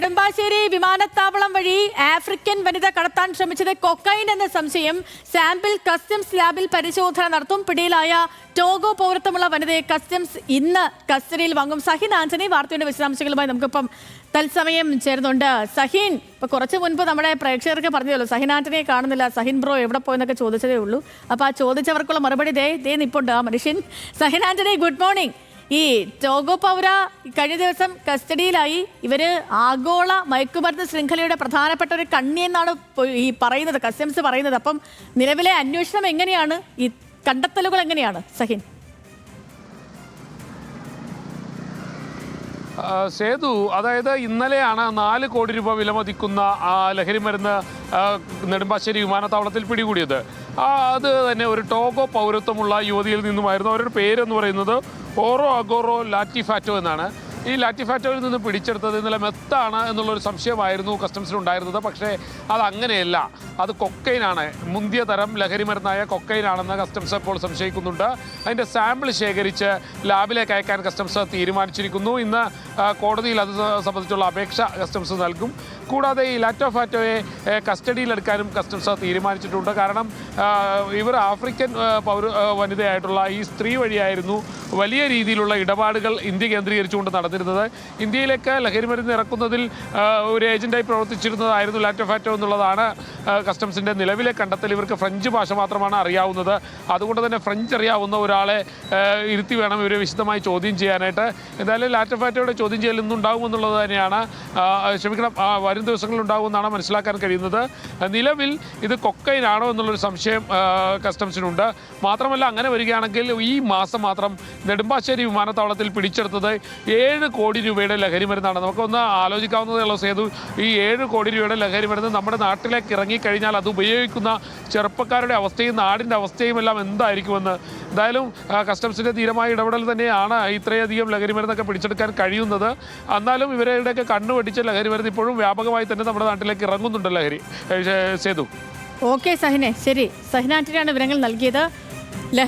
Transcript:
നെടുമ്പാശ്ശേരി വിമാനത്താവളം വഴി ആഫ്രിക്കൻ വനിത കടത്താൻ ശ്രമിച്ചത് കൊക്കൈൻ എന്ന സംശയം. സാമ്പിൾ കസ്റ്റംസ് ലാബിൽ പരിശോധന നടത്തും. പിടിയിലായ ടോഗോ പൗരത്വമുള്ള വനിതയെ കസ്റ്റംസ് ഇന്ന് കസ്റ്റഡിയിൽ വാങ്ങും. സഹിൻ ആന്റണി വാർത്തയുടെ വിശദാംശങ്ങളുമായി നമുക്കിപ്പം തത്സമയം ചേർന്നുണ്ട്. സഹിൻ, ഇപ്പൊ കുറച്ച് മുൻപ് നമ്മുടെ പ്രേക്ഷകർക്ക് പറഞ്ഞല്ലോ സഹിൻ ആന്റണിയെ കാണുന്നില്ല, സഹിൻ ബ്രോ എവിടെ പോയെന്നൊക്കെ ചോദിച്ചതേ ഉള്ളൂ. അപ്പൊ ആ ചോദിച്ചവർക്കുള്ള മറുപടി ദേ നിപ്പുണ്ട് ആ മനുഷ്യൻ. Sahin Antony, good morning. ഈ ടോഗോ പൗര കഴിഞ്ഞ ദിവസം കസ്റ്റഡിയിലായി. ഇവര് ആഗോള മയക്കുമരുന്ന് ശൃംഖലയുടെ പ്രധാനപ്പെട്ട ഒരു കണ്ണി എന്നാണ് ഈ പറയുന്നത്, കസ്റ്റംസ് പറയുന്നത്. അപ്പം നിലവിലെ അന്വേഷണം എങ്ങനെയാണ്, ഈ കണ്ടെത്തലുകൾ എങ്ങനെയാണ് സഹിൻ? സേതു, അതായത് ഇന്നലെയാണ് 4 കോടി രൂപ വിലമതിക്കുന്ന ലഹരി മരുന്ന് നെടുമ്പാശ്ശേരി വിമാനത്താവളത്തിൽ പിടികൂടിയത്. അത് തന്നെ ഒരു ടോഗോ പൗരത്വമുള്ള യുവതിയിൽ നിന്നുമായിരുന്നു. അവരുടെ പേരെന്ന് പറയുന്നത് ഓറോ അഗോറോ ലാറ്റിഫാറ്റോ എന്നാണ്. ഈ ലാറ്റിഫാറ്റോയിൽ നിന്ന് പിടിച്ചെടുത്തത് ഇന്നലെ മെത്താണ് എന്നുള്ളൊരു സംശയമായിരുന്നു കസ്റ്റംസിനുണ്ടായിരുന്നത്. പക്ഷേ അതങ്ങനെയല്ല, അത് കൊക്കൈനാണ്. മുന്തിയ തരം ലഹരി മരുന്നായ കൊക്കൈനാണെന്ന് കസ്റ്റംസ് ഇപ്പോൾ സംശയിക്കുന്നുണ്ട്. അതിൻ്റെ സാമ്പിൾ ശേഖരിച്ച് ലാബിലേക്ക് അയക്കാൻ കസ്റ്റംസ് തീരുമാനിച്ചിരിക്കുന്നു. ഇന്ന് കോടതിയിൽ അത് സംബന്ധിച്ചുള്ള അപേക്ഷ കസ്റ്റംസ് നൽകും. കൂടാതെ ഈ ലാറ്റോഫാറ്റോയെ കസ്റ്റഡിയിലെടുക്കാനും കസ്റ്റംസ് തീരുമാനിച്ചിട്ടുണ്ട്. കാരണം ഇവർ ആഫ്രിക്കൻ വനിതയായിട്ടുള്ള ഈ സ്ത്രീ വഴിയായിരുന്നു വലിയ രീതിയിലുള്ള ഇടപാടുകൾ ഇന്ത്യ കേന്ദ്രീകരിച്ചുകൊണ്ട് നടന്നിരുന്നത്. ഇന്ത്യയിലേക്ക് ലഹരി മരുന്ന് ഇറക്കുന്നതിൽ ഒരു ഏജന്റായി പ്രവർത്തിച്ചിരുന്നതായിരുന്നു ലാറ്റോഫാറ്റോ എന്നുള്ളതാണ് കസ്റ്റംസിൻ്റെ നിലവിലെ കണ്ടെത്തൽ. ഇവർക്ക് ഫ്രഞ്ച് ഭാഷ മാത്രമാണ് അറിയാവുന്നത്. അതുകൊണ്ട് തന്നെ ഫ്രഞ്ച് അറിയാവുന്ന ഒരാളെ ഇരുത്തി വേണം ഇവരെ വിശദമായി ചോദ്യം ചെയ്യാനായിട്ട്. എന്തായാലും ലാറ്റോഫാറ്റോയുടെ ചോദ്യം ചെയ്യൽ ഇന്നുണ്ടാകുമെന്നുള്ളത് തന്നെയാണ്, വരും ദിവസങ്ങളിൽ ഉണ്ടാകുമെന്നാണ് മനസ്സിലാക്കാൻ കഴിയുന്നത്. നിലവിൽ ഇത് കൊക്കൈനാണോ എന്നുള്ളൊരു സംശയം കസ്റ്റംസിനുണ്ട്. മാത്രമല്ല, അങ്ങനെ വരികയാണെങ്കിൽ ഈ മാസം മാത്രം നെടുമ്പാശ്ശേരി വിമാനത്താവളത്തിൽ പിടിച്ചെടുത്തത് 7 കോടി രൂപയുടെ ലഹരി മരുന്നാണ്. നമുക്കൊന്ന് ആലോചിക്കാവുന്നതേ ഉള്ളൂ സേതു. ഈ 7 കോടി രൂപയുടെ ലഹരി മരുന്ന് നമ്മുടെ നാട്ടിലേക്ക് ഇറങ്ങിക്കഴിഞ്ഞാൽ അത് ഉപയോഗിക്കുന്ന ചെറുപ്പക്കാരുടെ അവസ്ഥയും നാടിൻ്റെ അവസ്ഥയും എല്ലാം എന്തായിരിക്കുമെന്ന്. എന്തായാലും കസ്റ്റംസിൻ്റെ ധീരമായ ഇടപെടൽ തന്നെയാണ് ഇത്രയധികം ലഹരി മരുന്നൊക്കെ പിടിച്ചെടുക്കാൻ കഴിയുന്നത്. എന്നാലും ഇവരുടെയൊക്കെ കണ്ണുവെട്ടിച്ച ലഹരി മരുന്ന് ഇപ്പോഴും വ്യാപകമായി തന്നെ നമ്മുടെ നാട്ടിലേക്ക് ഇറങ്ങുന്നുണ്ട് ലഹരി. സേതു. ഓക്കെ സഹിനെ, ശരി. സഹിൻ ആന്റണിയാണ് വിവരങ്ങൾ നൽകിയത്.